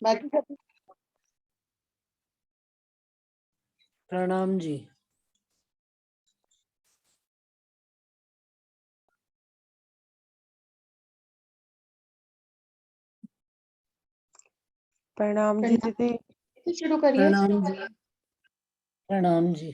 बाकी सब प्रणाम जी। प्रणाम जी दीदी। शुरू करिए। प्रणाम जी। प्रणाम जी।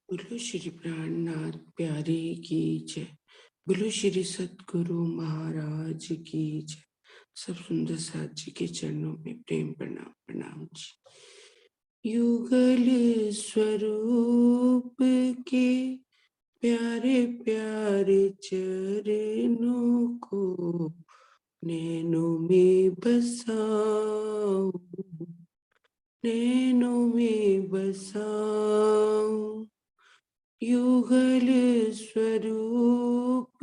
बोलो श्री प्राणनाथ प्यारे की जय। बोलो श्री सतगुरु महाराज की जय। सब सुंदर साथ जी के चरणों में प्रेम प्रणाम प्रणाम जी। युगल स्वरूप के प्यारे प्यारे चरणों को नैनों में बसाओ, नैनों में बसाओ। युगल स्वरूप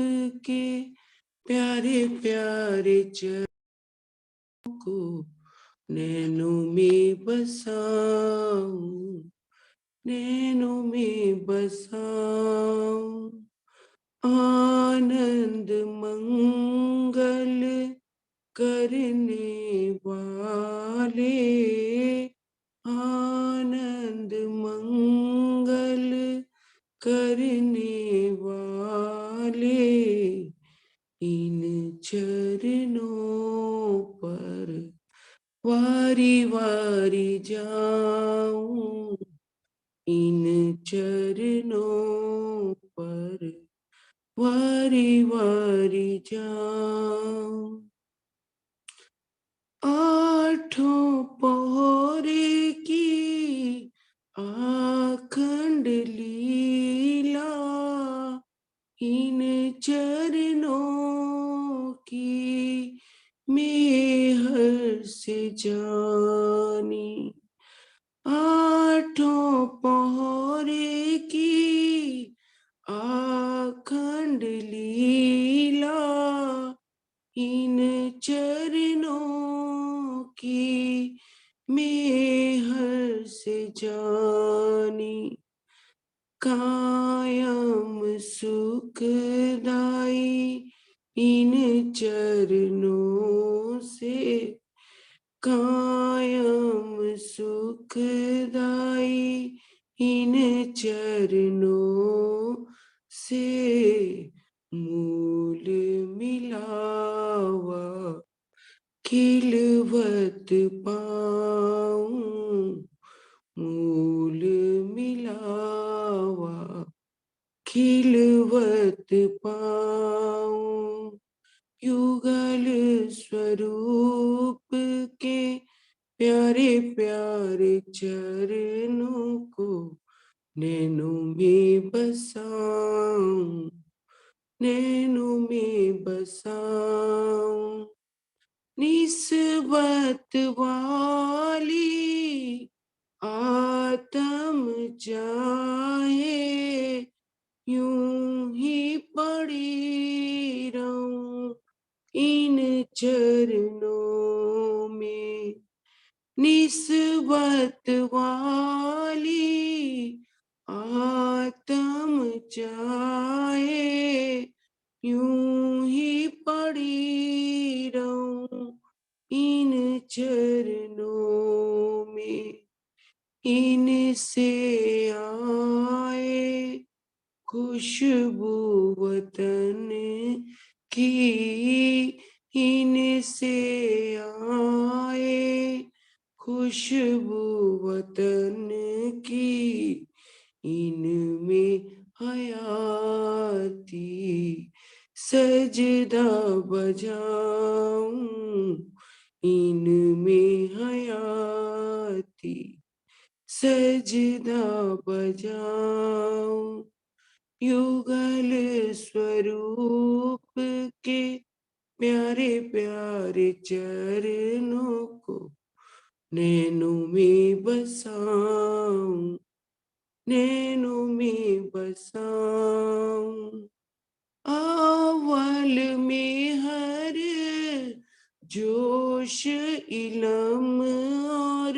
के प्यारे प्यारे चरणों को नैनों में बसाओ, नैनों में बसाओ। आनंद मंगल करने वाले, आनंद मंगल करने वाले, इन चरणों पर वारी वारी जाऊं, इन चरणों पर वारी वारी जाऊं। आठों पहरे की आखंड लीला, इन चरणों की मेहर से जानी। आठों पहरे की आखंड लीला, इन चरणों की मेहर से जानी। कायम सुखदाई इन चरणों से, कायम सुखदाई इन चरणों से, मूल मिलावा खिलवत पाऊं, मूल मिलावा खिलवत पाऊं। युगल स्वरूप के प्यारे प्यारे चरणों को नैनों में बसाऊं, नैनों में बसाऊं। निस्बत वाली आत्म चाहे यूं ही पड़ी रहूं, इन चरणों में। निस्बत वाली आत्म चाहे यूं ही पड़ी रहूं, इन चरणों में। इनसे आए खुशबू वतन की, इनसे आए खुशबू वतन की, इनमें हयाती सजदा बजाऊं, इनमें हयाती सजदा बजाऊं। युगल स्वरूप के प्यारे प्यारे चरणों को नैनों में बसाऊं, नैनों में बसाऊं। अव्वल में हर जोश इलम और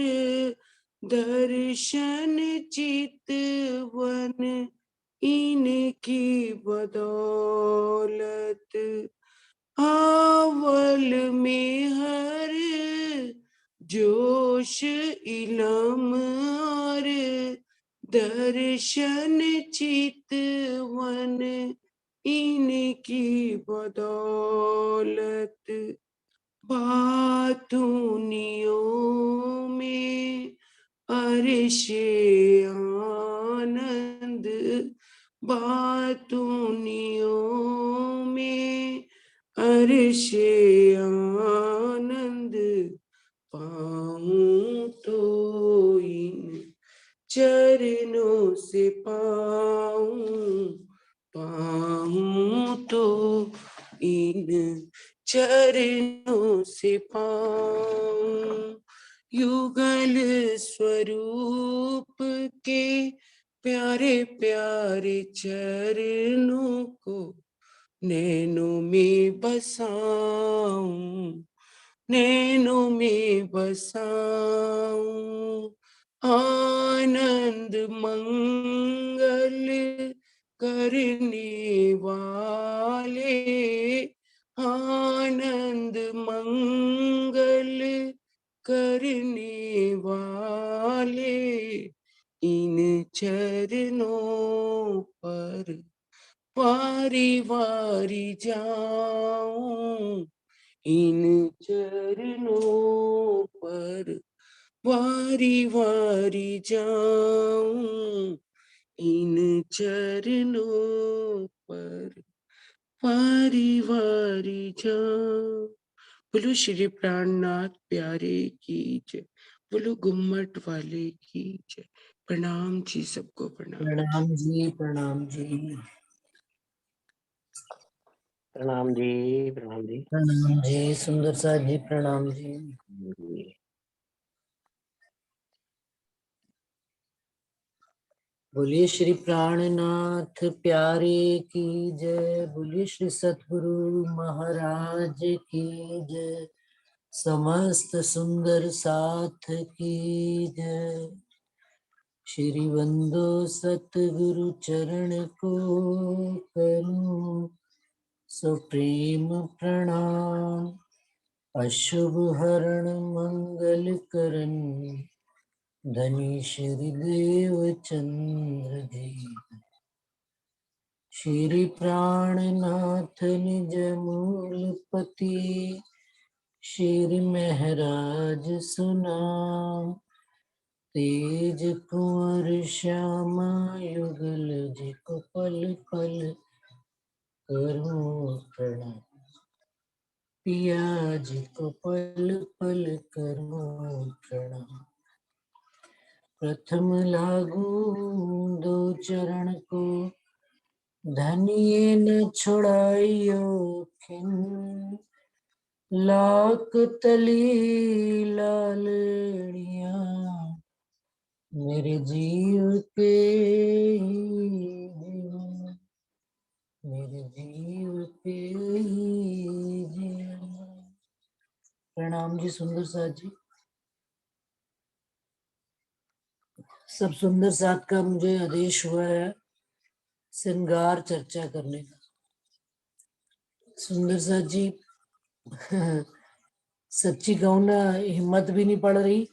दर्शन चितवन इनकी बदौलत, हावल में हर जोश इलम और दर्शन चितवन इनकी बदौलत, बातूनियों में अर्शे आनंद, बातूनियों में अर्शे आनंद, पाऊं तो इन चरणों से पाऊं, पाऊं तो इन चरणों से पाऊं। युगल स्वरूप के प्यारे प्यारे चरणों को नैनों में बसाऊं, नैनों में बसाऊं। आनंद मंगल करने वाले, आनंद मंगल करने वाले, इन चरणों पर वारी वारी जाऊं, इन चरणों पर वारी वारी जाऊं, इन चरणों पर वारी वारी जाऊं। बोलो श्री प्राणनाथ प्यारे की जय, बोलो गुम्मट वाले की जय। प्रणाम जी, सबको प्रणाम। प्रणाम जी, प्रणाम जी, प्रणाम जी, प्रणाम जी। प्रणाम जी, सुंदर साथ जी, प्रणाम जी। बोलिए श्री प्राणनाथ प्यारे की जय, बोलिए श्री सतगुरु महाराज की जय, समस्त सुंदर साथ की जय। श्री बंदो सतगुरु चरण को करूं सुप्रीम प्रणाम, अशुभ हरण मंगल करन धनी श्री देव चंद्र देव। श्री प्राणनाथ निज मूलपति, श्री महराज सुनाम, तेज कुंवर श्यामा युगल जी को पल पल करूं प्रणाम, पिया जी को पल पल करूं प्रणाम। प्रथम लागू दो चरण को, धनिये न छुड़ाइयो खिन, लाख तली लालड़िया मेरे जीव के जीवन, मेरे जीव के जीवन। प्रणाम जी सुंदर साथ जी। सब सुंदर साथ का मुझे आदेश हुआ है श्रृंगार चर्चा करने का। सुंदर साथ जी सच्ची कहूं ना, हिम्मत भी नहीं पड़ रही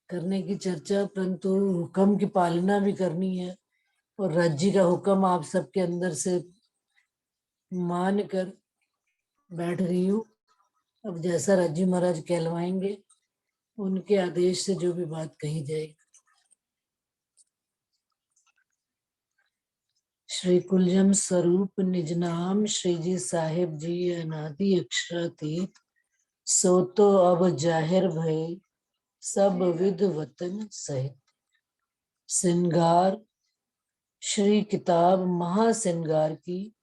करने की चर्चा, परंतु हुक्म की पालना भी करनी है और राज्य का हुक्म आप सबके अंदर से मान कर बैठ रही हूँ। अब जैसा राज्य महाराज कहलवाएंगे उनके आदेश से जो भी बात कही जाएगी। श्री कुलजम स्वरूप निज नाम, श्री जी साहेब जी अनादि अक्षरातीत, सो तो अब जाहिर भय सब विध वतन सहित। श्रृंगार श्री किताब महाश्रृंगार की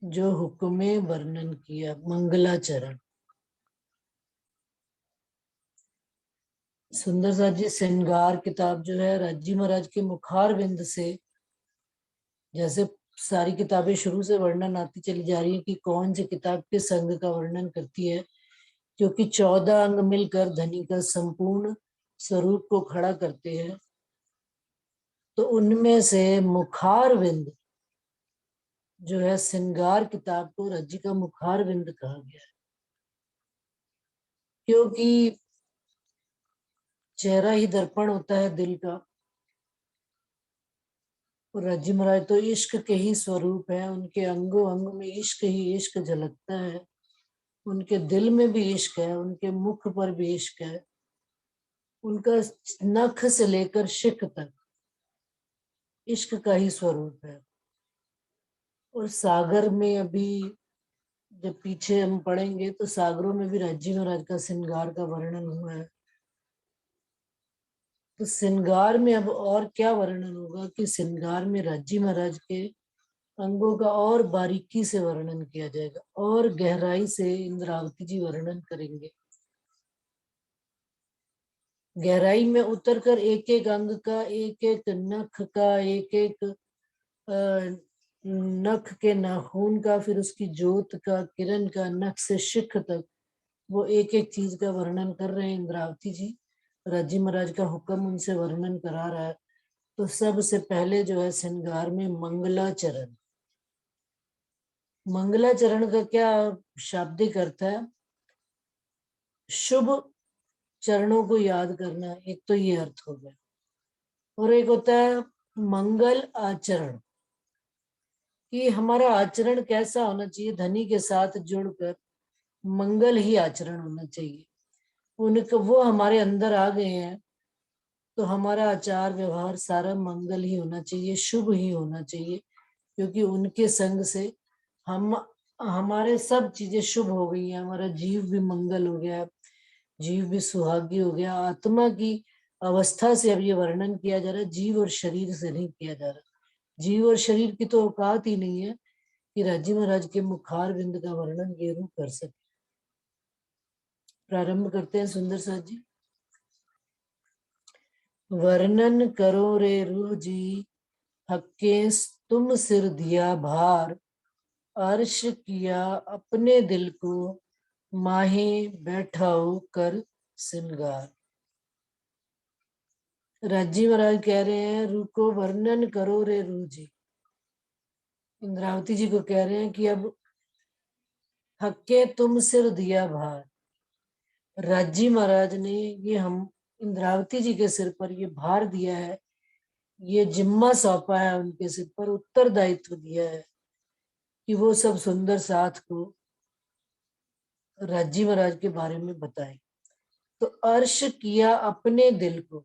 जो हुक्मे वर्णन किया, मंगलाचरण। सुंदर साथ जी श्रृंगार किताब जो है राज्य महाराज के मुखार बिंद से, जैसे सारी किताबें शुरू से वर्णन आती चली जा रही है कि कौन सी किताब किस अंग का वर्णन करती है, क्योंकि 14 अंग मिलकर धनी का संपूर्ण स्वरूप को खड़ा करते हैं, तो उनमें से मुखारविंद जो है, श्रृंगार किताब को रज्जी का मुखारविंद कहा गया है, क्योंकि चेहरा ही दर्पण होता है दिल का। और रज्जी महाराज तो इश्क के ही स्वरूप है, उनके अंगों अंग में इश्क ही इश्क झलकता है, उनके दिल में भी इश्क है, उनके मुख पर भी इश्क है, उनका नख से लेकर शिख तक इश्क का ही स्वरूप है। और सागर में अभी जब पीछे हम पढ़ेंगे तो सागरों में भी रज्जी महाराज का श्रृंगार का वर्णन हुआ है। तो श्रृंगार में अब और क्या वर्णन होगा कि श्रृंगार में रज्जी महाराज के अंगों का और बारीकी से वर्णन किया जाएगा, और गहराई से इंद्रावती जी वर्णन करेंगे। गहराई में उतरकर एक एक अंग का, एक एक नख का, एक एक नख के नाखून का, फिर उसकी जोत का, किरण का, नख से शिख तक, वो एक एक चीज का वर्णन कर रहे हैं इंद्रावती जी। रज्जी महाराज का हुक्म उनसे वर्णन करा रहा है। तो सबसे पहले जो है श्रृंगार में मंगलाचरण। मंगलाचरण का क्या शाब्दिक अर्थ है? शुभ चरणों को याद करना, एक तो ये अर्थ हो गया। और एक होता है मंगल आचरण, कि हमारा आचरण कैसा होना चाहिए, धनी के साथ जुड़कर मंगल ही आचरण होना चाहिए। उनको वो हमारे अंदर आ गए हैं तो हमारा आचार व्यवहार सारा मंगल ही होना चाहिए, शुभ ही होना चाहिए, क्योंकि उनके संग से हम हमारे सब चीजें शुभ हो गई हैं। हमारा जीव भी मंगल हो गया, जीव भी सुहागी हो गया। आत्मा की अवस्था से अब ये वर्णन किया जा रहा है, जीव और शरीर से नहीं किया जा रहा। जीव और शरीर की तो औकात ही नहीं है कि रज्जी महाराज के मुखार बिंद का वर्णन ये रूप कर सके। प्रारंभ करते हैं सुंदर साथ जी। वर्णन करो रे रूह जी, हक्के तुम सिर दिया भार, अर्श किया अपने दिल को, माहे बैठाओ कर श्रृंगार। रज्जी महाराज कह रहे हैं रूह को वर्णन करो रे रूह जी। इंद्रावती जी को कह रहे हैं कि अब हक्के तुम सिर दिया भार। रज्जी महाराज ने ये हम इंद्रावती जी के सिर पर ये भार दिया है, ये जिम्मा सौंपा है उनके सिर पर, उत्तरदायित्व दिया है कि वो सब सुंदर साथ को रज्जी महाराज के बारे में बताए। तो अर्श किया अपने दिल को।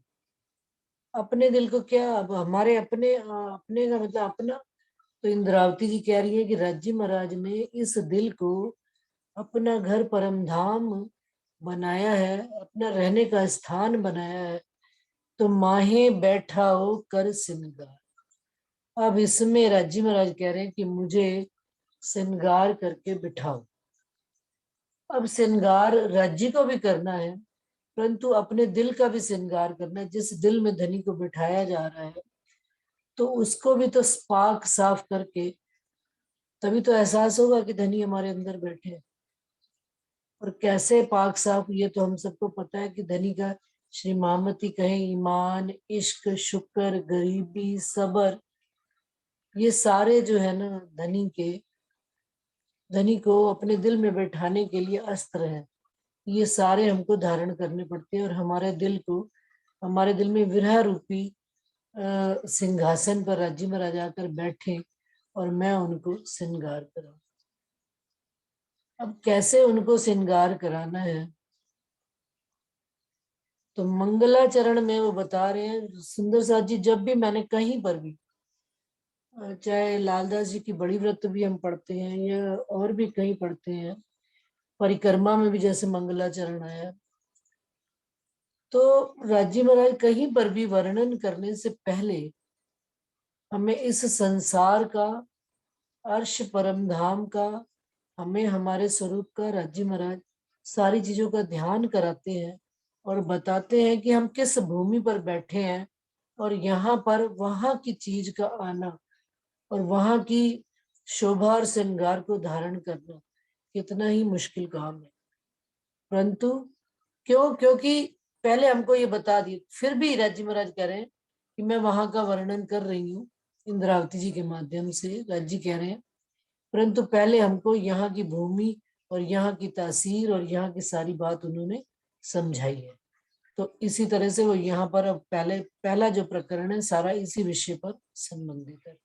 अपने दिल को क्या, अब हमारे अपने अपने का मतलब अपना। तो इंद्रावती जी कह रही है कि रज्जी महाराज ने इस दिल को अपना घर परम धाम बनाया है, अपना रहने का स्थान बनाया है। तो माहे बैठाओ कर श्रृंगार। अब इसमें रज्जी महाराज कह रहे हैं कि मुझे श्रृंगार करके बिठाओ। अब श्रृंगार रज्जी को भी करना है, परंतु अपने दिल का भी श्रृंगार करना है। जिस दिल में धनी को बिठाया जा रहा है तो उसको भी तो पाक साफ करके तभी तो एहसास होगा कि धनी हमारे अंदर बैठे हैं। और कैसे पाक साफ, ये तो हम सबको पता है कि धनी का श्री मामती कहे ईमान, इश्क, शुक्र, गरीबी, सबर, ये सारे जो है ना धनी को अपने दिल में बैठाने के लिए अस्त्र हैं। ये सारे हमको धारण करने पड़ते हैं और हमारे दिल में विरह रूपी सिंहासन पर राज्य में राजा कर बैठे और मैं उनको श्रृंगार कराऊं। अब कैसे उनको श्रृंगार कराना है, तो मंगलाचरण में वो बता रहे हैं सुंदर साथ जी। जब भी मैंने कहीं पर भी, चाहे लालदास जी की बड़ी व्रत भी हम पढ़ते हैं या और भी कहीं पढ़ते हैं, परिक्रमा में भी जैसे मंगलाचरण आया, तो राज्य महाराज कहीं पर भी वर्णन करने से पहले हमें इस संसार का, अर्श परम धाम का, हमें हमारे स्वरूप का राज्य महाराज सारी चीजों का ध्यान कराते हैं और बताते हैं कि हम किस भूमि पर बैठे हैं और यहाँ पर वहां की चीज का आना और वहां की शोभा और श्रृंगार को धारण करना कितना ही मुश्किल काम है। परंतु क्योंकि पहले हमको ये बता दिए, फिर भी राजी महाराज कह रहे हैं कि मैं वहां का वर्णन कर रही हूँ इंद्रावती जी के माध्यम से, राजी कह रहे हैं, परंतु पहले हमको यहाँ की भूमि और यहाँ की तासीर और यहाँ की सारी बात उन्होंने समझाई है। तो इसी तरह से वो यहाँ पर अब पहला जो प्रकरण है सारा इसी विषय पर संबंधित है।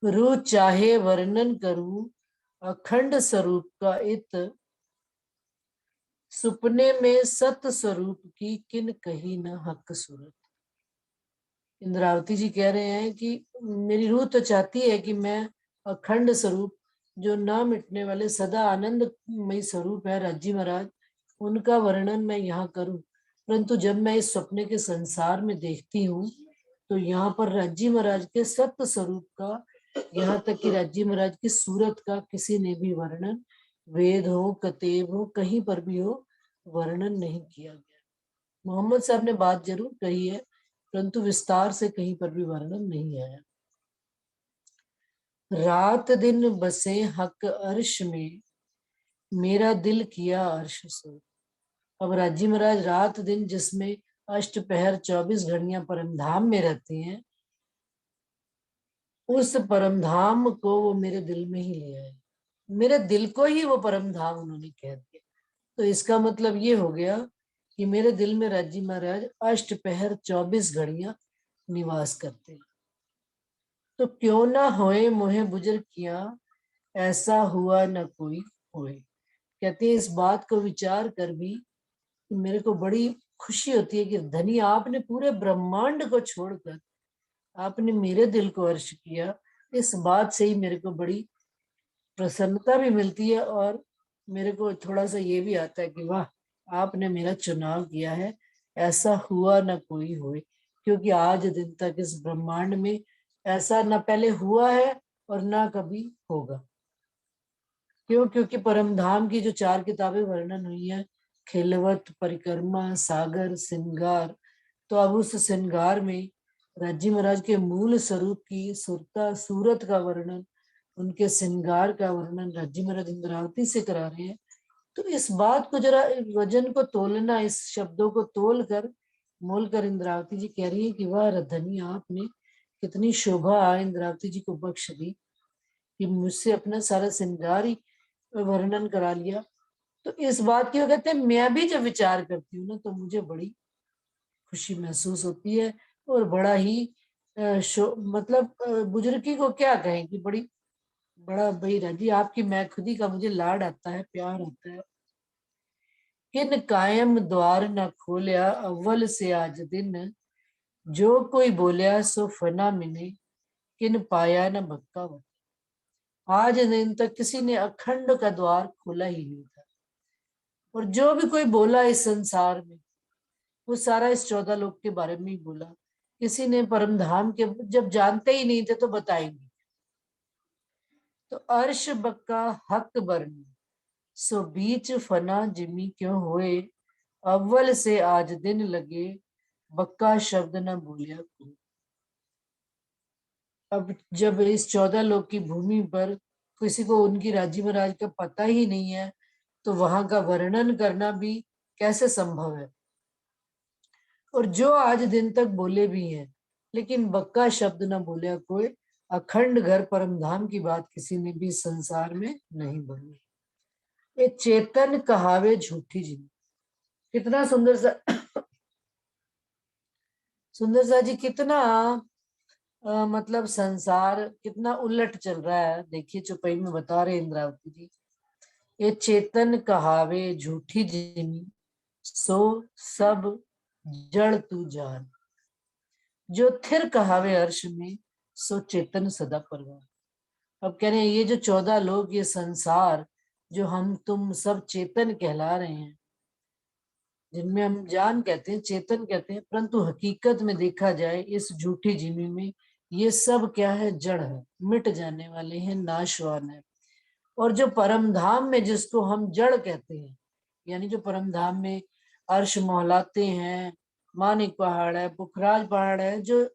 रू चाहे वर्णन करूं अखंड स्वरूप का इत, सुपने में सत स्वरूप की किन कही न हक सूरत। इंद्रावती जी कह रहे हैं कि मेरी रूह तो चाहती है कि मैं अखंड स्वरूप जो ना मिटने वाले सदा आनंदमय स्वरूप है राज्जी महाराज, उनका वर्णन मैं यहाँ करूं, परंतु जब मैं इस सपने के संसार में देखती हूँ तो यहाँ पर राज्जी महाराज के सत्य स्वरूप का, यहाँ तक कि राज्जी महाराज की सूरत का किसी ने भी वर्णन, वेद हो कतेब हो कहीं पर भी हो, वर्णन नहीं किया गया। मोहम्मद साहब ने बात जरूर कही है परंतु विस्तार से कहीं पर भी वर्णन नहीं आया। रात दिन बसे हक अर्श में, मेरा दिल किया अर्श सो। अब राज्जी महाराज रात दिन जिसमें अष्टपहर 24 घड़ियां परमधाम में रहते हैं, उस परमधाम को वो मेरे दिल में ही ले आए, मेरे दिल को ही वो परमधाम उन्होंने कह दिया। तो इसका मतलब ये हो गया कि मेरे दिल में राज्जी महाराज अष्टपहर 24 घड़ियां निवास करते हैं। तो क्यों ना होए मोहे बुजुर्ग किया, ऐसा हुआ न कोई होए। कहते हैं इस बात को विचार कर भी मेरे को बड़ी खुशी होती है कि धनी आपने पूरे ब्रह्मांड को छोड़कर आपने मेरे दिल को अर्श किया। इस बात से ही मेरे को बड़ी प्रसन्नता भी मिलती है और मेरे को थोड़ा सा ये भी आता है कि वाह, आपने मेरा चुनाव किया है, ऐसा हुआ ना कोई होए। क्योंकि आज दिन तक इस ब्रह्मांड में ऐसा ना पहले हुआ है और ना कभी होगा। क्यों? क्योंकि परमधाम की जो 4 किताबें वर्णन हुई है, खिलवत, परिक्रमा, सागर, श्रृंगार, तो अब उस श्रृंगार में राज्जी महाराज के मूल स्वरूप की सुरता सूरत का वर्णन, उनके श्रृंगार का वर्णन राज्जी महाराज इंद्रावती से करा रहे हैं। तो इस बात को जरा वजन को तोलना, इस शब्दों को तोल कर मोल कर इंद्रावती जी कह रही है कि वाह धनी आपने कितनी शोभा इंद्रावती जी को बख्श दी कि मुझसे अपना सारा श्रृंगार ही वर्णन करा लिया। तो इस बात की वो कहते हैं मैं भी जब विचार करती हूँ ना तो मुझे बड़ी खुशी महसूस होती है और बड़ा ही मतलब बुजुर्गी को क्या कहें कि बड़ा भाई राजी आपकी मैं खुदी का मुझे लाड आता है, प्यार आता है। किन कायम द्वार न खोलिया, अव्वल से आज दिन, जो कोई बोलिया सो फना मिने, किन पाया न भक्का वत। आज दिन तक किसी ने अखंड का द्वार खोला ही नहीं था और जो भी कोई बोला इस संसार में वो सारा इस 14 लोक के बारे में ही बोला। किसी ने परमधाम के जब जानते ही नहीं थे तो बताएंगे। तो अर्श बक्का हक बरनी, सो बीच फना जिमी क्यों होए, अव्वल से आज दिन लगे, बक्का शब्द न बोलिया कोई। अब जब इस 14 लोक की भूमि पर किसी को उनकी राज्जी महाराज का पता ही नहीं है तो वहां का वर्णन करना भी कैसे संभव है। और जो आज दिन तक बोले भी हैं लेकिन बक्का शब्द न बोलिया कोई, अखंड घर परमधाम की बात किसी ने भी संसार में नहीं बोली। ये चेतन कहावे झूठी जी, कितना सुंदर सा जी, कितना मतलब संसार कितना उलट चल रहा है। देखिए चौपाई में बता रहे इंद्रावती जी, ये चेतन कहावे झूठी जिमी, सो सब जड़ तू जान, जो थिर कहावे अर्श में, सो चेतन सदा परवान। अब कह रहे हैं ये जो 14 लोग, ये संसार जो हम तुम सब चेतन कहला रहे हैं, जिनमें हम जान कहते हैं, चेतन कहते हैं, परंतु हकीकत में देखा जाए इस झूठी जिमी में ये सब क्या है? जड़ है, मिट जाने वाले हैं, नाशवान है। और जो परमधाम में जिसको हम जड़ कहते हैं, यानी जो परमधाम में अर्श मोहलाते हैं, मानिक पहाड़ है, पुखराज पहाड़ है, जो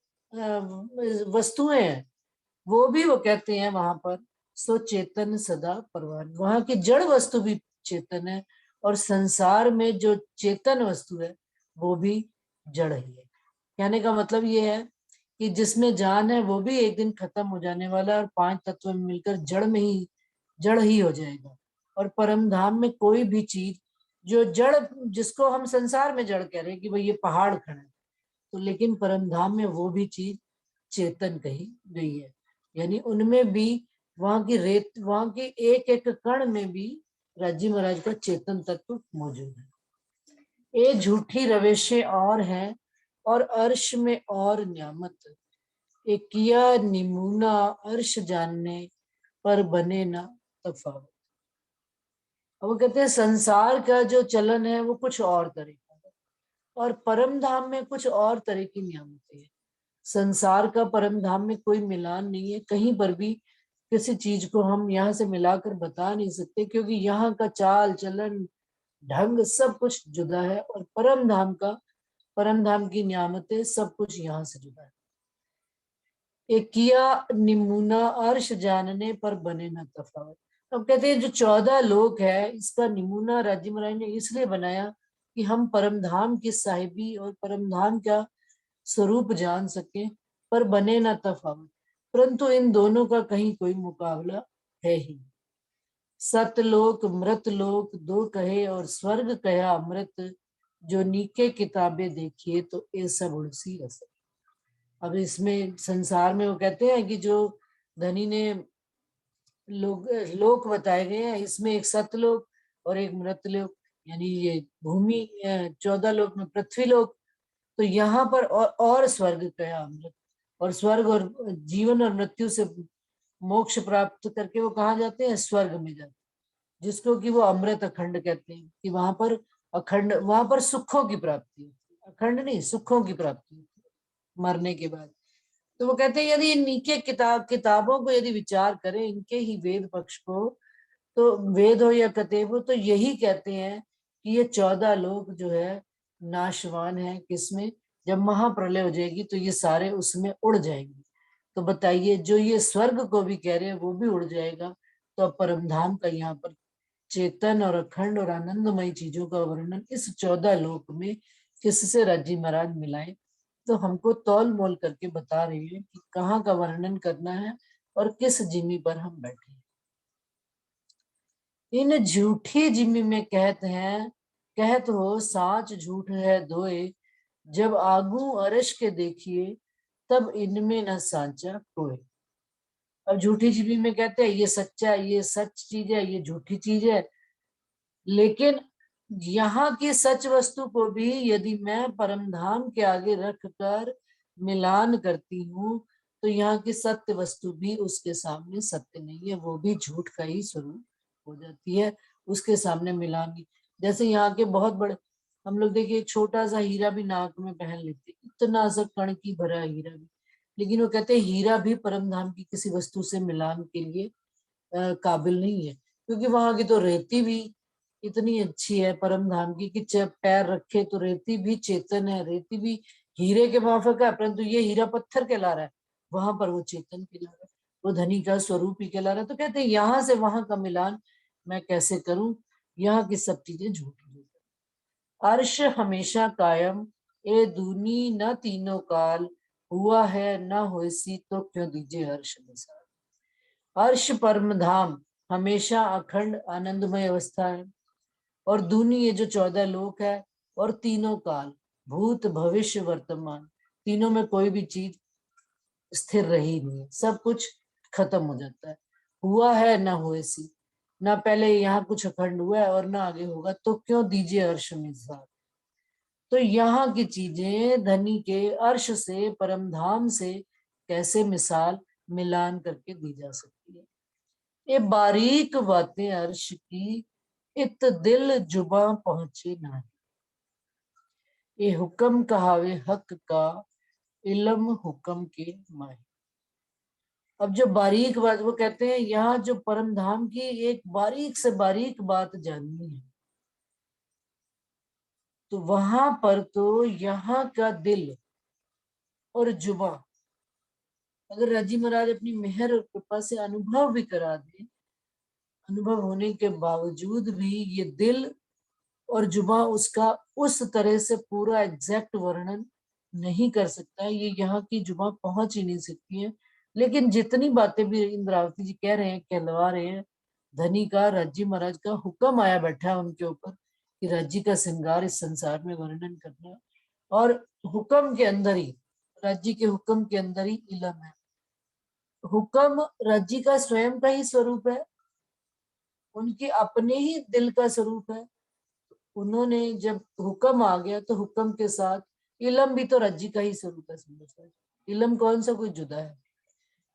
वस्तुएं हैं वो भी वो कहते हैं वहां पर सो चेतन सदा परवान। वहां की जड़ वस्तु भी चेतन है और संसार में जो चेतन वस्तु है वो भी जड़ ही है। कहने का मतलब ये है कि जिसमें जान है वो भी एक दिन खत्म हो जाने वाला है और 5 तत्व में मिलकर जड़ ही हो जाएगा। और परम धाम में कोई भी चीज जो जड़, जिसको हम संसार में जड़ कह रहे हैं कि भाई ये पहाड़ खड़ा है, तो लेकिन परम धाम में वो भी चीज चेतन कही गई है। यानी उनमें भी वहां की एक एक कण में भी राजी महाराज का चेतन तत्व मौजूद है। ये झूठी रवेशें और हैं और अर्श में और न्यामत, एक किया निमूना अर्श जानने पर बने ना तफावत। अब वो कहते हैं संसार का जो चलन है वो कुछ और तरह का है और परम धाम में कुछ और तरह की नियामतें है। संसार का परम धाम में कोई मिलान नहीं है, कहीं पर भी किसी चीज को हम यहाँ से मिलाकर बता नहीं सकते, क्योंकि यहाँ का चाल चलन ढंग सब कुछ जुदा है और परम धाम की नियामतें सब कुछ यहाँ से जुदा है। एक किया निमूना अर्श जानने पर बने न तफावत। अब कहते हैं जो 14 लोक है इसका निमूना राज्य महाराज ने इसलिए बनाया कि हम परम धाम की साहिबी और परम धाम का स्वरूप जान सके, पर बने न तफावत, परंतु इन दोनों का कहीं कोई मुकाबला है ही। सतलोक मृतलोक दो कहे और स्वर्ग कहा अमृत, जो नीके किताबें देखिए तो ये सब उड़सी रस। अब इसमें संसार में वो कहते हैं कि जो धनी ने लोक बताए गए हैं, इसमें एक सतलोक और एक मृतलोक, यानी ये भूमि 14 लोक में पृथ्वी लोक, तो यहाँ पर और स्वर्ग कया अमृत, और स्वर्ग और जीवन और मृत्यु से मोक्ष प्राप्त करके वो कहाँ जाते हैं, स्वर्ग में जाते हैं, जिसको कि वो अमृत अखंड कहते हैं कि वहां पर सुखों की प्राप्ति होती है, अखंड नहीं सुखों की प्राप्ति होती है मरने के बाद। तो वो कहते हैं यदि इन नीचे किताबों को यदि विचार करें, इनके ही वेद पक्ष को, तो वेद हो या कतेब हो, तो यही कहते हैं कि ये 14 लोग जो है नाशवान है। किसमें? जब महाप्रलय हो जाएगी तो ये सारे उसमें उड़ जाएंगे। तो बताइए जो ये स्वर्ग को भी कह रहे हैं वो भी उड़ जाएगा, तो अब परमधाम का यहाँ पर चेतन और अखंड और आनंदमय चीजों का वर्णन इस 14 लोक में किससे राज्य महाराज मिलाए, तो हमको तौल मोल करके बता रही है कि कहाँ का वर्णन करना है और किस जिम्मी पर हम बैठे हैं। इन झूठी जिम्मी में कहत हो साच झूठ है दोए, जब आगू अरश के देखिए तब इनमें न सांचा कोई। अब झूठी जिम्मी में कहते हैं ये सच्चा, ये सच चीज है, ये झूठी चीज है, लेकिन यहाँ की सच वस्तु को भी यदि मैं परमधाम के आगे रख कर मिलान करती हूँ तो यहाँ की सत्य वस्तु भी उसके सामने सत्य नहीं है, वो भी झूठ का ही स्वरूप हो जाती है उसके सामने मिलान। जैसे यहाँ के बहुत बड़े हम लोग देखिए, छोटा सा हीरा भी नाक में पहन लेते, इतना सा कण की भरा हीरा भी, लेकिन वो कहते हैं हीरा भी परमधाम की किसी वस्तु से मिलान के लिए काबिल नहीं है, क्योंकि वहां की तो रेती भी इतनी अच्छी है परम धाम की कि जब पैर रखे तो रेती भी चेतन है, रेती भी हीरे के माफक है, परंतु ये हीरा पत्थर कहला रहा है, वहां पर वो चेतन कहला रहा है, वो धनी का स्वरूप ही कहला रहा है। तो कहते हैं यहाँ से वहां का मिलान मैं कैसे करूं, यहाँ की सब चीजें झूठी। अर्श हमेशा कायम ए दूनी न तीनों काल, हुआ है न होसी तो क्यों दीजिए हर्ष मिसाल। अर्श परम धाम हमेशा अखंड आनंदमय अवस्था है, और दूनी ये जो 14 लोक है, और तीनों काल भूत भविष्य वर्तमान, तीनों में कोई भी चीज स्थिर रही नहीं है, सब कुछ खत्म हो जाता है। हुआ है ना हुए सी, ना पहले यहाँ कुछ अखंड हुआ है और ना आगे होगा, तो क्यों दीजिए अर्श मिसाल। तो यहाँ की चीजें धनी के अर्श से परमधाम से कैसे मिसाल मिलान करके दी जा सकती है। ये बारीक बातें अर्श की इत दिल जुबा पहुंचे ना, ये हुक्म कहावे हक का इल्म हुक्म के माही। अब जो बारीक बात वो कहते हैं, यहाँ जो परम धाम की एक बारीक से बारीक बात जाननी है, तो वहां पर तो यहाँ का दिल और जुबा, अगर राजी महाराज अपनी मेहर और कृपा से अनुभव भी करा दे, अनुभव होने के बावजूद भी ये दिल और जुबा उसका उस तरह से पूरा एग्जैक्ट वर्णन नहीं कर सकता है, ये यहाँ की जुबा पहुंच ही नहीं सकती है। लेकिन जितनी बातें भी इंद्रावती जी कह रहे हैं, कहलवा रहे हैं, धनी का, राज्जी महाराज का हुक्म आया बैठा है उनके ऊपर कि राज्जी का श्रृंगार इस संसार में वर्णन करना, और हुक्म के अंदर ही, राज्जी के हुक्म के अंदर ही इलम है। हुक्म राज्जी का स्वयं का ही स्वरूप है, उनके अपने ही दिल का स्वरूप है। उन्होंने जब हुक्म आ गया तो हुक्म के साथ इलम भी तो रज्जी का ही स्वरूप है। सुंदर, इलम कौन सा कोई जुदा है?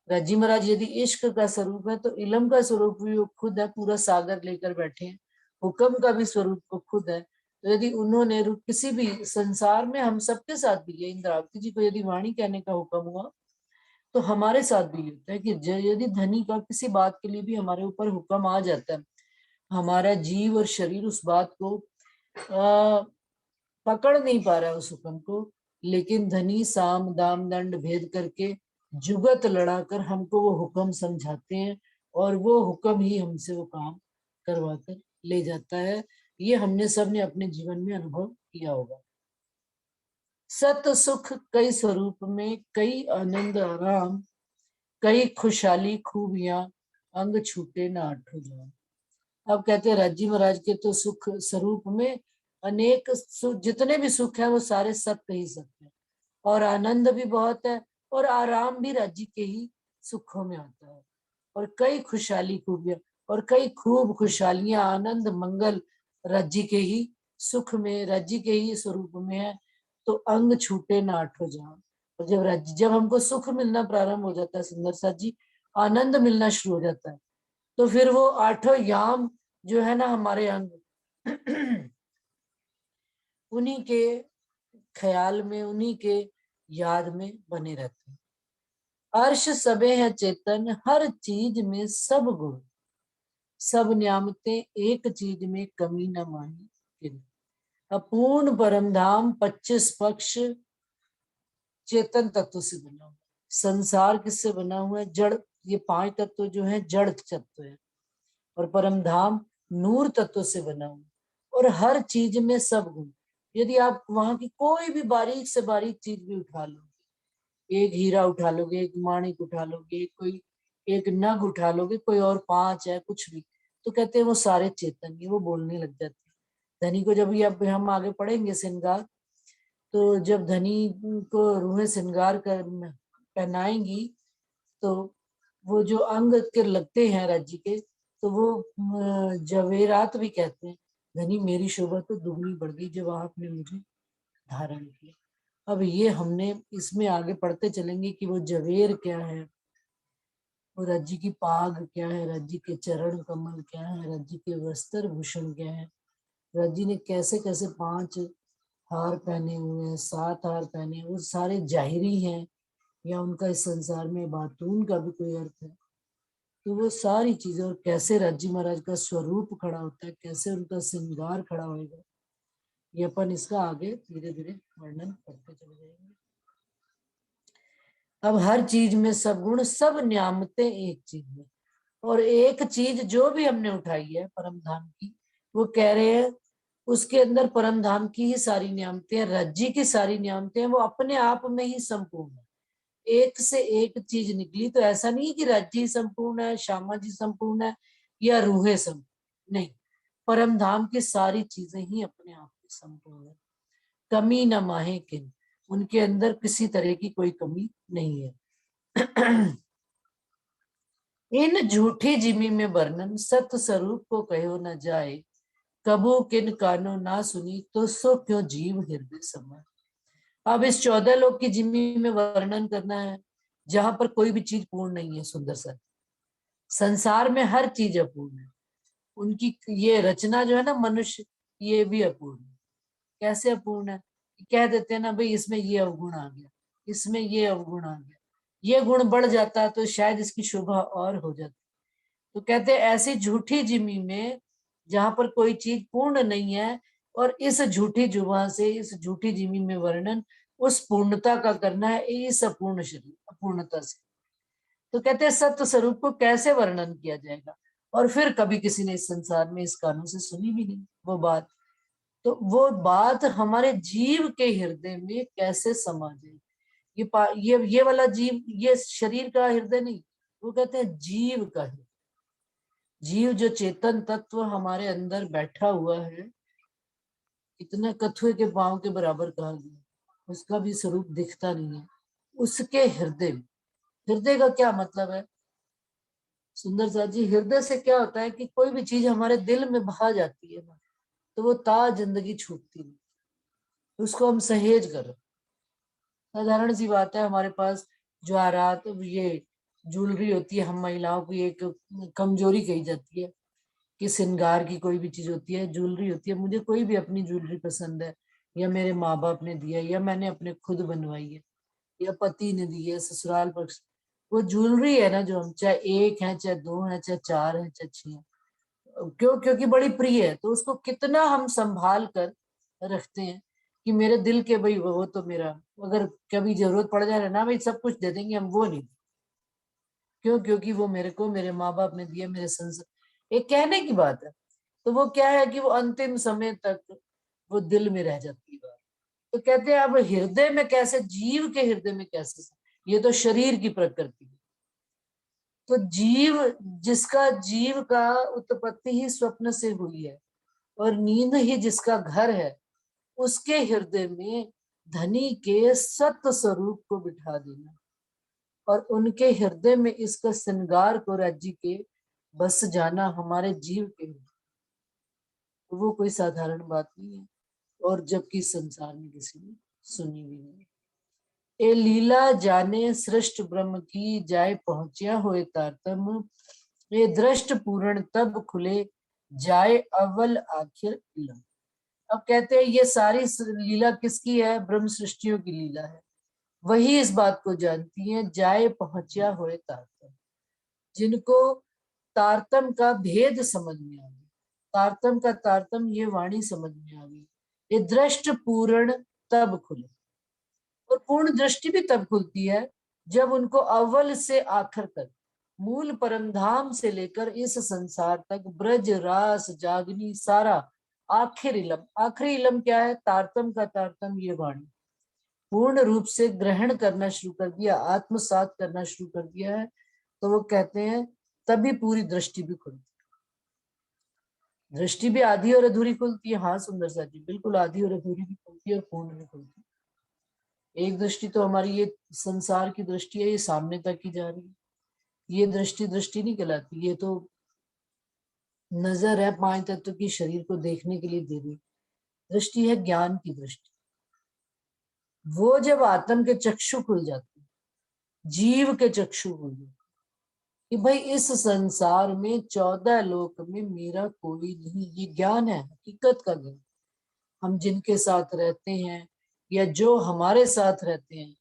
रज्जी महाराज यदि इश्क का स्वरूप है तो इलम का स्वरूप भी वो खुद है, पूरा सागर लेकर बैठे हैं। हुक्म का भी स्वरूप वो खुद है। तो यदि उन्होंने किसी भी संसार में, हम सबके साथ भी है, इंद्रावती जी को यदि वाणी कहने का हुक्म हुआ तो हमारे साथ भी होता है कि यदि धनी का किसी बात के लिए भी हमारे ऊपर हुक्म आ जाता है, हमारा जीव और शरीर उस बात को पकड़ नहीं पा रहा है उस हुक्म को, लेकिन धनी साम दाम दंड भेद करके जुगत लड़ाकर हमको वो हुक्म समझाते हैं, और वो हुक्म ही हमसे वो काम करवाकर ले जाता है। ये हमने सबने अपने जीवन में अनुभव किया होगा। सत सुख कई स्वरूप में, कई आनंद आराम, कई खुशहाली खूबियां, अंग छूटे न आठों जाम। अब कहते हैं राज्जी महाराज के तो सुख स्वरूप में अनेक जितने भी सुख है वो सारे सत्य ही सत्य है, और आनंद भी बहुत है, और आराम भी राज्जी के ही सुखों में आता है, और कई खुशहाली खूबियां, और कई खूब खुशहालियां, आनंद मंगल राज्जी के ही सुख में, राज्जी के ही स्वरूप में है। तो अंग छूटे न आठों जाम। और जब हमको सुख मिलना प्रारंभ हो जाता है सुंदर साथ जी, आनंद मिलना शुरू हो जाता है, तो फिर वो आठों याम जो है ना हमारे अंग, उन्हीं के ख्याल में, उन्हीं के याद में बने रहते हैं। अर्श सबे है चेतन, हर चीज में सब गुण, सब न्यामते एक चीज में कमी न माही। अपूर्ण परम धाम 25 पक्ष चेतन तत्व से बना हुआ। संसार किससे बना हुआ है? जड़। ये 5 तत्व जो है जड़ तत्व है, और परम धाम नूर तत्व से बना हुआ, और हर चीज में सब गुण। यदि आप वहां की कोई भी बारीक से बारीक चीज भी उठा लोगे, एक हीरा उठा लोगे, एक माणिक उठा लोगे, कोई एक नग उठा लोगे, कोई और 5 है कुछ भी, तो कहते हैं वो सारे चेतन ही, वो बोलने लग जाते हैं। धनी को जब ये अब हम आगे पढ़ेंगे श्रृंगार, तो जब धनी को रूहें श्रृंगार कर पहनाएंगी तो वो जो अंग के लगते हैं राज्य के, तो वो जवेरात भी कहते हैं। धनी मेरी शोभा तो दुगनी बढ़ गई जब आपने मुझे धारण किया। अब ये हमने इसमें आगे पढ़ते चलेंगे कि वो जवेर क्या है, वो राज्य की पाग क्या है, राज्य के चरण कमल क्या है, राज्य के वस्त्र भूषण क्या है, राज्य ने कैसे कैसे 5 हार पहने हुए हैं, 7 हार पहने, वो सारे जाहिरी हैं या उनका इस संसार में बातून का भी कोई अर्थ है। तो वो सारी चीजें, और कैसे राज्जी महाराज का स्वरूप खड़ा होता है, कैसे उनका श्रृंगार खड़ा होगा, ये अपन इसका आगे धीरे धीरे वर्णन करते चले जाएंगे। अब हर चीज में सब गुण, सब न्यामते एक चीज में, और एक चीज जो भी हमने उठाई है परम धाम की, वो कह रहे हैं उसके अंदर परम धाम की ही सारी नियामतें हैं, राज्य की सारी नियामतें हैं, वो अपने आप में ही संपूर्ण है। एक से एक चीज निकली, तो ऐसा नहीं है कि राज्य ही संपूर्ण है, श्यामा जी संपूर्ण है, या रूहें संपूर्ण, नहीं, परम धाम की सारी चीजें ही अपने आप में संपूर्ण है। कमी न माहे किन, उनके अंदर किसी तरह की कोई कमी नहीं है। इन झूठी जिमी में वर्णन, सत्य स्वरूप को कहो न जाए, कबू किन कानो ना सुनी, तो सो क्यों जीव हृदय समय। अब इस 14 लोक की जिम्मी में वर्णन करना है जहां पर कोई भी चीज पूर्ण नहीं है। सुंदर सा संसार में हर चीज अपूर्ण है। उनकी ये रचना जो है ना मनुष्य, ये भी अपूर्ण है। कैसे अपूर्ण है? कह देते हैं ना भाई इसमें ये अवगुण आ गया, इसमें ये अवगुण आ गया, ये गुण बढ़ जाता तो शायद इसकी शोभा और हो जाती। तो कहते हैं ऐसी झूठी जिम्मी में जहां पर कोई चीज पूर्ण नहीं है, और इस झूठी जुबान से, इस झूठी जिम्मी में वर्णन उस पूर्णता का करना है, इस अपूर्ण शरीर अपूर्णता से। तो कहते हैं सत्य स्वरूप को कैसे वर्णन किया जाएगा, और फिर कभी किसी ने इस संसार में इस कानों से सुनी भी नहीं वो बात। तो वो बात हमारे जीव के हृदय में कैसे समा जाए। ये वाला जीव, ये शरीर का हृदय नहीं, वो कहते हैं जीव का हृदय। जीव जो चेतन तत्व हमारे अंदर बैठा हुआ है, इतना कछुए के पांव के बराबर कहा गया, उसका भी स्वरूप दिखता नहीं है। उसके हृदय, हृदय का क्या मतलब है सुंदर साथ जी? हृदय से क्या होता है कि कोई भी चीज हमारे दिल में भा जाती है ना, तो वो ता जिंदगी छूटती नहीं, उसको हम सहेज कर। साधारण सी बात है, हमारे पास ज्वारात, ये ज्वेलरी होती है, हम महिलाओं की एक कमजोरी कही जाती है कि श्रृंगार की कोई भी चीज होती है, ज्वेलरी होती है। मुझे कोई भी अपनी ज्वेलरी पसंद है, या मेरे माँ बाप ने दिया, या मैंने अपने खुद बनवाई है, या पति ने दी है, ससुराल पक्ष, वो ज्वेलरी है ना, जो हम चाहे एक है, चाहे दो है, चाहे चार है, चाहे छह है, क्योंकि बड़ी प्रिय है, तो उसको कितना हम संभाल कर रखते हैं कि मेरे दिल के भाई वो तो मेरा, अगर कभी जरूरत पड़ जाए ना भाई सब कुछ दे देंगे हम, वो नहीं। क्यों? क्योंकि वो मेरे को मेरे माँ बाप ने दिया, मेरे संसार, एक कहने की बात है। तो वो क्या है कि वो अंतिम समय तक वो दिल में रह जाती है बात। तो कहते हैं अब हृदय में कैसे, जीव के हृदय में कैसे, ये तो शरीर की प्रकृति है। तो जीव, जिसका जीव का उत्पत्ति ही स्वप्न से हुई है और नींद ही जिसका घर है, उसके हृदय में धनी के सत्य स्वरूप को बिठा देना और उनके हृदय में इसका श्रृंगार को राज्य के बस जाना हमारे जीव के हृदय, तो वो कोई साधारण बात नहीं है। और जबकि संसार में किसी ने सुनी भी नहीं। ए लीला जाने सृष्ट ब्रह्म की, जाए पहुंचिया होए तारतम, ये दृष्ट पूर्ण तब खुले, जाए अव्वल आखिर इलम। अब कहते हैं ये सारी लीला किसकी है? ब्रह्म सृष्टियों की लीला है। वही इस बात को जानती है, जाए पहुंचिया होए तारतम, जिनको तारतम का भेद समझ में आ गया, तारतम का तारतम ये वाणी समझ में आ गई। ये दृष्ट पूर्ण तब खुले, और पूर्ण दृष्टि भी तब खुलती है जब उनको अव्वल से आखिर तक, मूल परमधाम से लेकर इस संसार तक, ब्रज रास जागनी सारा आखिर इलम। आखिरी इलम क्या है? तारतम का तारतम ये वाणी पूर्ण रूप से ग्रहण करना शुरू कर दिया, आत्मसात करना शुरू कर दिया है, तो वो कहते हैं तभी पूरी दृष्टि भी खुलती है। दृष्टि भी आधी और अधूरी खुलती है, हाँ सुंदर सा जी, बिल्कुल आधी और अधूरी भी खुलती है और पूर्ण भी खुलती है। एक दृष्टि तो हमारी ये संसार की दृष्टि है, ये सामने तक ही जा रही है, ये दृष्टि दृष्टि नहीं कहलाती, ये तो नजर है पांच तत्व की शरीर को देखने के लिए दे दी। दृष्टि है ज्ञान की दृष्टि। वो जब आत्म के चक्षु खुल जाते, जीव के चक्षु खुल जाते कि भाई इस संसार में 14 लोक में मेरा कोई नहीं, ये ज्ञान है, हकीकत का ज्ञान। हम जिनके साथ रहते हैं या जो हमारे साथ रहते हैं,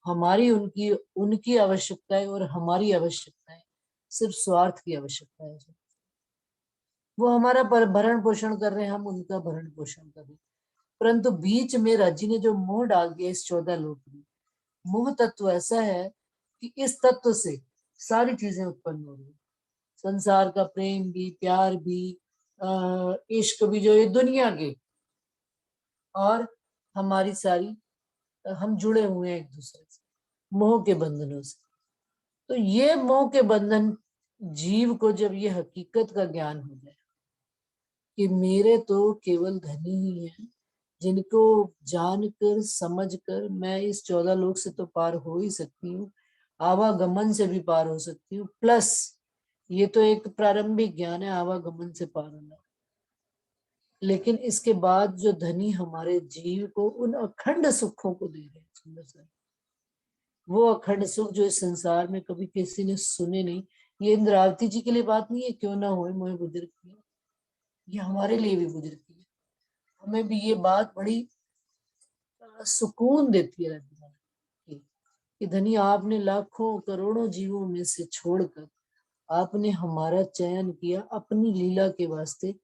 हमारी उनकी उनकी आवश्यकताएं और हमारी आवश्यकताएं सिर्फ स्वार्थ की आवश्यकता है। वो हमारा भरण पोषण कर रहे हैं, हम उनका भरण पोषण कर रहे हैं, परंतु बीच में राज्य ने जो मोह डाल दिया इस 14 लोक में, मोह तत्व ऐसा है कि इस तत्व से सारी चीजें उत्पन्न हो रही है। संसार का प्रेम भी, प्यार भी, इश्क भी, जो ये दुनिया के, और हमारी सारी, हम जुड़े हुए हैं एक दूसरे से मोह के बंधनों से। तो ये मोह के बंधन जीव को जब ये हकीकत का ज्ञान हो जाए कि मेरे तो केवल धनी ही हैं, जिनको जानकर समझकर मैं इस 14 लोक से तो पार हो ही सकती हूँ, आवागमन से भी पार हो सकती हूँ, प्लस ये तो एक प्रारंभिक ज्ञान है आवागमन से पार होना, लेकिन इसके बाद जो धनी हमारे जीव को उन अखंड सुखों को दे रहे हैं, सुंदर सा वो अखंड सुख जो इस संसार में कभी किसी ने सुने नहीं। ये इंद्रावती जी के लिए बात नहीं है, क्यों ना हो मोहे बुजुर्ग की, ये हमारे लिए भी बुजुर्ग की है। हमें भी ये बात बड़ी सुकून देती है कि धनी आपने लाखों करोड़ों जीवों में से छोड़कर आपने हमारा चयन किया अपनी लीला के वास्ते।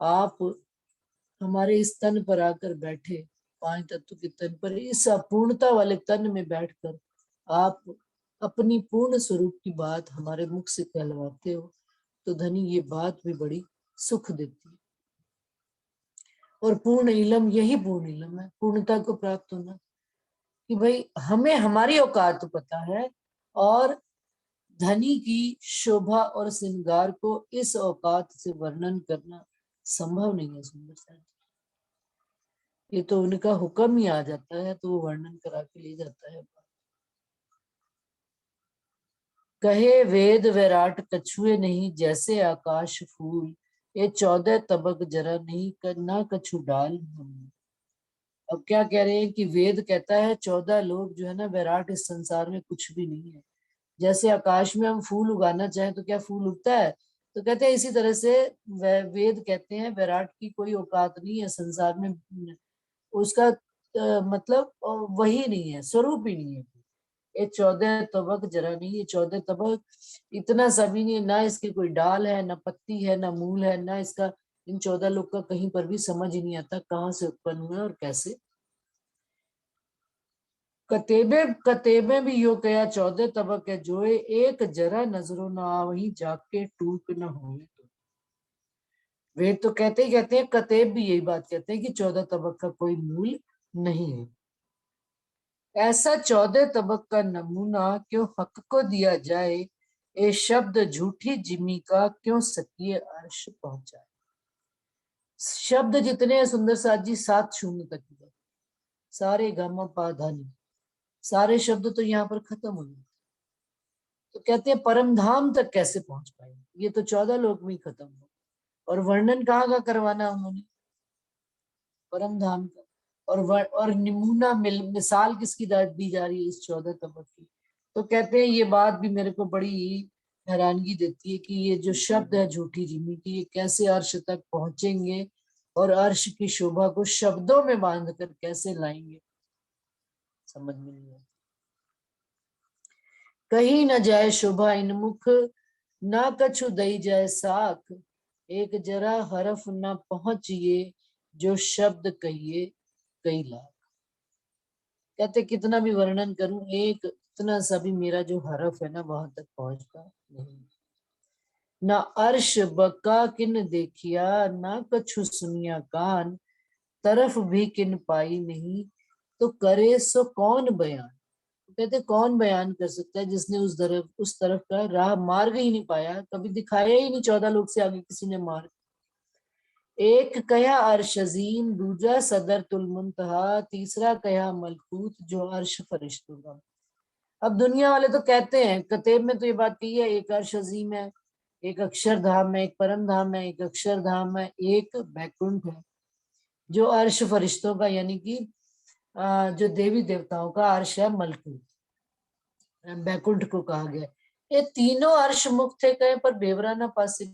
आप हमारे इस तन पर आकर बैठे, पांच तत्व के तन पर, इस अपूर्णता वाले तन में बैठकर आप अपनी पूर्ण स्वरूप की बात हमारे मुख से कहलवाते हो, तो धनी ये बात भी बड़ी सुख देती है। और पूर्ण इलम, यही पूर्ण इलम है, पूर्णता को प्राप्त होना, कि भाई हमें हमारी औकात पता है और धनी की शोभा और श्रृंगार को इस औकात से वर्णन करना संभव नहीं है। सुंदर साथ ये तो उनका हुक्म ही आ जाता है तो वो वर्णन करा के ले जाता है। कहे वेद विराट कछुए नहीं, जैसे आकाश फूल, ये 14 तबक जरा नहीं, ना कछु डाल हम। अब क्या कह रहे हैं कि वेद कहता है 14 लोग जो है ना विराट इस संसार में कुछ भी नहीं है। जैसे आकाश में हम फूल उगाना चाहें तो क्या फूल उगता है? तो कहते हैं इसी तरह से वेद कहते हैं विराट की कोई औकात नहीं है संसार में, उसका मतलब वही नहीं है, स्वरूप ही नहीं है। ये 14 तबक जरा नहीं, ये 14 तबक इतना सभी नहीं, ना इसके कोई डाल है, ना पत्ती है, ना मूल है, ना इसका, इन 14 लोग का कहीं पर भी समझ ही नहीं आता कहाँ से उत्पन्न हुआ और कैसे। कतेबे कतेबे भी यो कया 14 तबक है जोए, एक जरा नजरों ना वही जाके टूक न होए। तो वे तो कहते ही कहते हैं, कतेब भी यही बात कहते हैं कि 14 तबक का कोई मूल नहीं है। ऐसा 14 तबक का नमूना क्यों हक को दिया जाए, ये शब्द झूठी जिमी का क्यों सकिए अर्श पहुंचाए। शब्द जितने हैं सुंदर साथ जी 7 शून्य तक के, सारे गम पा धानी, सारे शब्द तो यहाँ पर खत्म हो गए। तो कहते हैं परम धाम तक कैसे पहुंच पाए, ये तो 14 लोक में ही खत्म हो। और वर्णन कहाँ का करवाना उन्होंने? परम धाम का। और नमूना मिसाल किसकी दी जा रही है इस 14 तबक की? तो कहते हैं ये बात भी मेरे को बड़ी हैरानगी देती है कि ये जो शब्द है झूठी जिमी की, ये कैसे अर्श तक पहुंचेंगे और अर्श की शोभा को शब्दों में बांध कर कैसे लाएंगे, समझ में नहीं आता। कहीं न जाए शोभा इनमुख, ना कछु दई जाए साख, एक जरा हरफ न पहुंचिए, जो शब्द कहिए कई लाख। कहते कितना भी वर्णन करूं, एक इतना सा भी मेरा जो हरफ है ना वहां तक पहुंचता नहीं। ना अर्श बका किन देखिया, ना कछु सुनिया कान, तरफ भी किन पाई नहीं, तो करे सो कौन बयान। कहते कौन बयान कर सकता है जिसने उस तरफ का राह मार्ग ही नहीं पाया, कभी दिखाया ही नहीं 14 लोग से आगे किसी ने मार्ग। एक कया अर्श अजीम, दूसरा सदर तुल मुंतहा, तीसरा कया मलकूत जो अर्श फरिश्तों का। अब दुनिया वाले तो कहते हैं, कतेब में तो ये बात कही है, एक अर्श अजीम है, एक अक्षरधाम है, एक परम धाम है, एक अक्षरधाम है, एक बैकुंठ है जो अर्श फरिश्तों का, यानी कि जो देवी देवताओं का अर्श है मलकूत, बैकुंठ को कहा गया। ये तीनों अर्श मुक्त थे कहे पर बेवरा ना पासे।